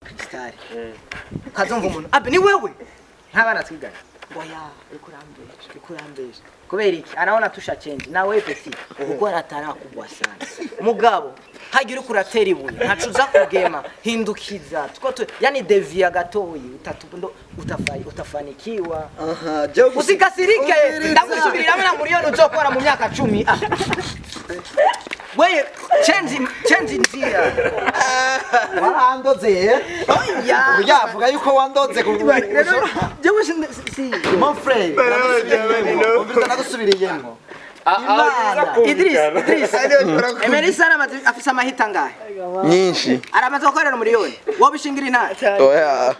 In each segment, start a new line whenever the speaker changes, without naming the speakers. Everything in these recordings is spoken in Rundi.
Kristal kazumva umuntu abe ni wewe ntabana twigana oya ikurambeje kubera iki anaona tusha change na wewe peti uko aratara kubwa sana mugabo hagira ukuratera ibuye ntacuza kugema hindukiza yani devia gatoyi utafanikiwa usikasirike ndagusubirira na muriyo uzokora mu myaka 10 wewe change nzira
warandoze uyavuga yuko wandoze
jewe si
mon frère ndagusubiriyemo
Idris Emerisa afisa amahita ngahe
nyinshi
aramaze gukorera miliyoni wobishingira intare
oya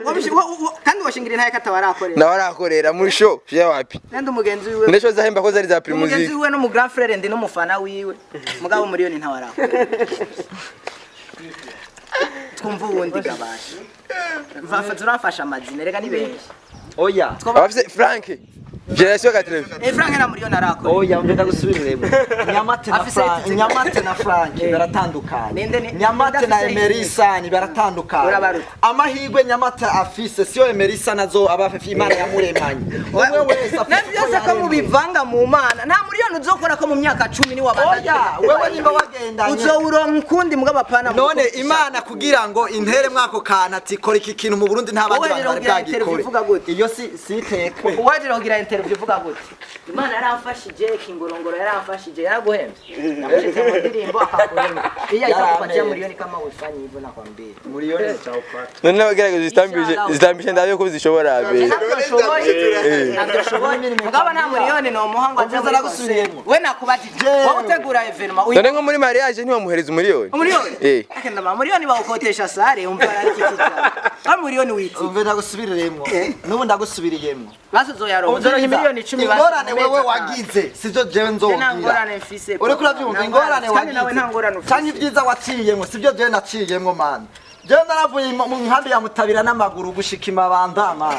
kandi washingira intare katawarakorera
ndawarakorera muri show je wapi
nende umugenzi wiwe
ndesho zahemba ko zari za primusic
umugenzi wiwe no mu grand frère ndi no mufana wiwe mugabo miliyoni ntawarakora twumva ubundi gabasha vafa turafasha amazina rega ni benshi
oya
abafise Frank Generation 80
Frank na miliyoni arakora
oya mvenda gusubiremo Nyamate na Frank baratandukanye Nyamate na Emerisa ni baratandukanye amahirwe Nyamate afise siyo Emerisa nazo abafe Imana yamuremanye
wewe wese afise ko mubivanga mu mana nta miliyoni uzokora ko mu myaka 10 ni wabandanya
wewe nimba wagendanye
uzoburonka ukundi mugabo apana
none Imana kugira ngo intere mwako kana ati kora iki kintu mu Burundi nta bandi bantu bari bwagikore iyo si teka
waje rogira interview uvuga gute Imana yaramfashije kingorongoro yaramfashije yaraguhembye namushyize mu ndirimbo akakuhemba iya itakupatia miliyoni kama ufanye hivyo nakwambia
miliyoni chaupata
none bagerageza zitambishe ndabe ko zishobora abe
mugabo nta miliyoni no muhango azaza nagusubiriyemo we nakubajije wowe utegura evenement
none nko muri mariage ntiwamuhereza umiliyoni
akenda ma miliyoni bawukotesha sare umva ari kitita ba miliyoni witi
umve nagusubiriyemo nubu ndagusubiriyemo
basozoyarongo uzoroha miliyoni 10
ingorane wewe wagize sivyo jewe nzogira uri kuravyumva ingorane wagize cyane ibyiza waciyemwe sivyo jewe naciyemwe man jewe naravuye mu nkambi ya Mutabira n'amaguru gushika Imabanda man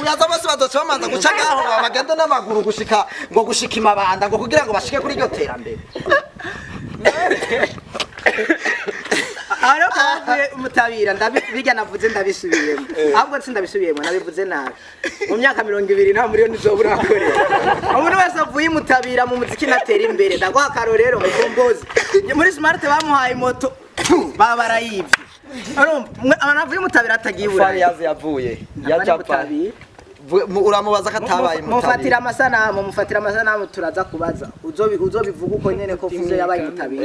uyaza bose bazoca bamanza guca gaho bagenda n'amaguru gushika Imabanda ngo kugira ngo bashike kuri iryo terambere
Aro kavuye Mutabira ndabiga navuze ndabisubiyemo ahubwo sindabisubiyemo nabivuze nabi mu myaka 20 nta miliyoni zobura akorera umuntu wese avuye Mutabira mu muziki natera imbere ndagwa karorero mukombozi muri smart bamuhaye moto babarayivye abanavuye Mutabira atagibura
Fariyazi yavuye ya Japan uramubaza katabaye
mufatira amasanamu turaza kubaza uzobivuga uko nyene ko fuze yabaye Mutabira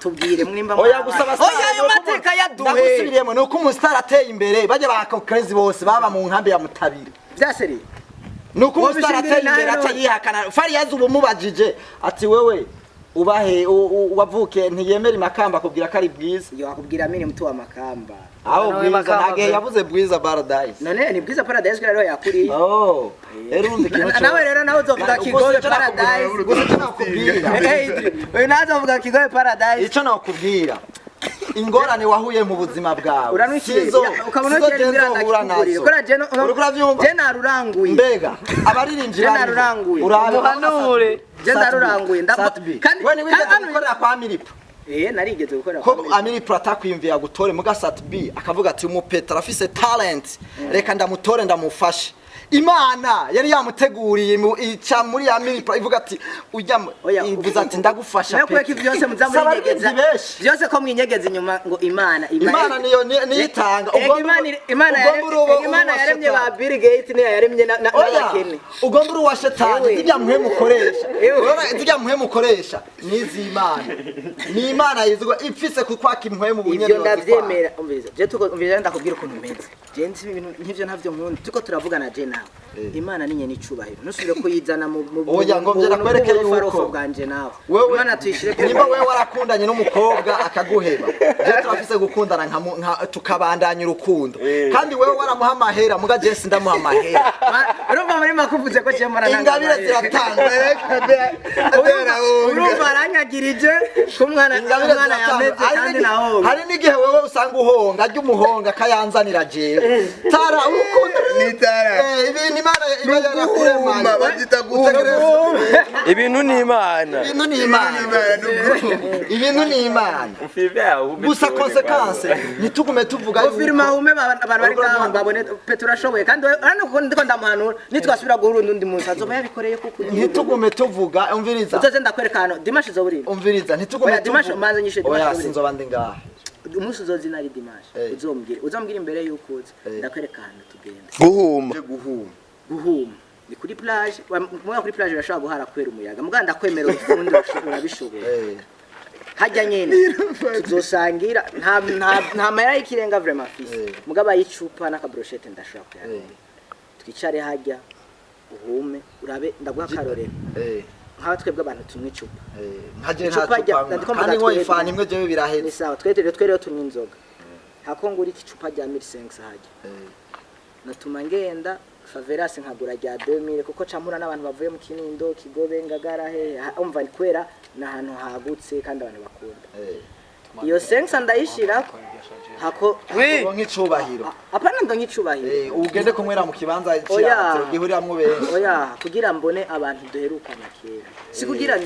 tubwire mwimba
oya gusaba
oya ayo mateka yaduhe
ndagusubiriyemo nuko umustar ateye imbere baje bakokrezi bose baba mu nkambi ya Mutabira
byaseri
nuko umustar ateye imbere atayihakana Fariyazi ubumubajije ati wewe ubahe wavuke ntiyemera Makamba kubwira ko ari bwiza
yo akubwira mini mtu wa Makamba
aho bwiza nage yavuze bwiza paradise
none ni bwiza paradise rero yakuri
oh erundi kintu
nawe rero nawe uzovuga kigoye paradise
gusa nakubwira
we nazo uvuga kigoye paradise
ico nakubwira ingorane wahuye mu buzima bwawe
uranukizo ukabona cyane biranda kugurira kora je naruranguye
mbega abaririnjira
je naruranguye
urahanure
je naruranguye
kandi we ni wigeze gukorera kwa Milipo
narigeze gukora
ko Amiri atakwimviye gutore muga Sat-B akavuga ati umupeta arafise talent reka ndamutore ndamufashe Imana yari yamuteguriye ica muri Amiri ivuga ati ujya ivuza ati ndagufasha pe
nakweka byose muzamunyegeza byose ko mwinyegeza inyuma ngo Imana
niyo niyitanga
Imana yaremye ba Bill Gates ne yaremye n'abakene
ugomba uri wa shetani zijya muhe mukoresha nizi Imana ni Imana yizwa ipfise kukwaka impuhe mu bunyene
ibyo ndavyemera je tukumvira ndakubwira ukuntu meze je nzi ibintu nk'ivyo ntavyo nkunda tuko turavugana je nawe Imana ninye nicubahiro nusubire ko yizana mu
oya ngomvye nakwereke
yuko bwanje nawe Imana tuyishire
niba wewe warakundanye n'umukobwa akaguheba je turafise gukundana tukabandanya urukundo kandi wewe waramuha amahera muga je sindamuha amahera
urumva muri makuvuze ko cyemara
ingabire ziratanga
urumva aranyagirije ko umwana yameze kandi naho
hari n'igihe wewe usanga uhonga ajya umuhonga kayanzanira jewe tara urukundo
ni tara
ibintu imana ibajana kuremana
babyita gutegereza
ibintu ni imana
ibintu ni imana gusa konsekanse ntitugume tuvuga
ufirima hume abantu bari ngaho babone Petro ashoboye kandi urano ko ndiko ndamuhanura nitwasubira guhura undi munsi azoba yabikoreye kuko
ntitugume tuvuga umviriza
utoze ndakwerekana Dimash zoburi
umviriza ntitugume
Dimash manze nyishe
oya sinzoba ndi ngaha
umunsi uzozina ari Dimash uzombwira imbere yuko uzi ndakwerekana tugende guhuma ni kuri plage mwa kuri plage urashaka guhara kwera umuyaga muganda kwemera ufundi urabishoboye hajya nyene tuzosangira nta mayira y'ikirenga vraiment fils mugaba yicupa n'akabrochette ndashaka kuyakora twicare hajya uhume urabe ndaguha karorero nka twebwe abantu tumwe icupa
nkaje nta cupa kandi ngo ifana imwe jewe biraheze
ni sawa twere tunywa inzoga hako nguri icupa rya 1500 hajya natuma ngenda Faveras nkagura rya 2000 kuko campura n'abantu bavuye mu Kinindo Kigobe Ngagara he umva kwera nahantu hagutse kandi abantu bakunda iyo 500 ndayishira hako nk'icubahiro apana ndo nk'icubahiro
ugende kunywera mu kibanza cy'abatero gihuriramwe benshi
oya kugira mbone abantu duherukana kera si kugira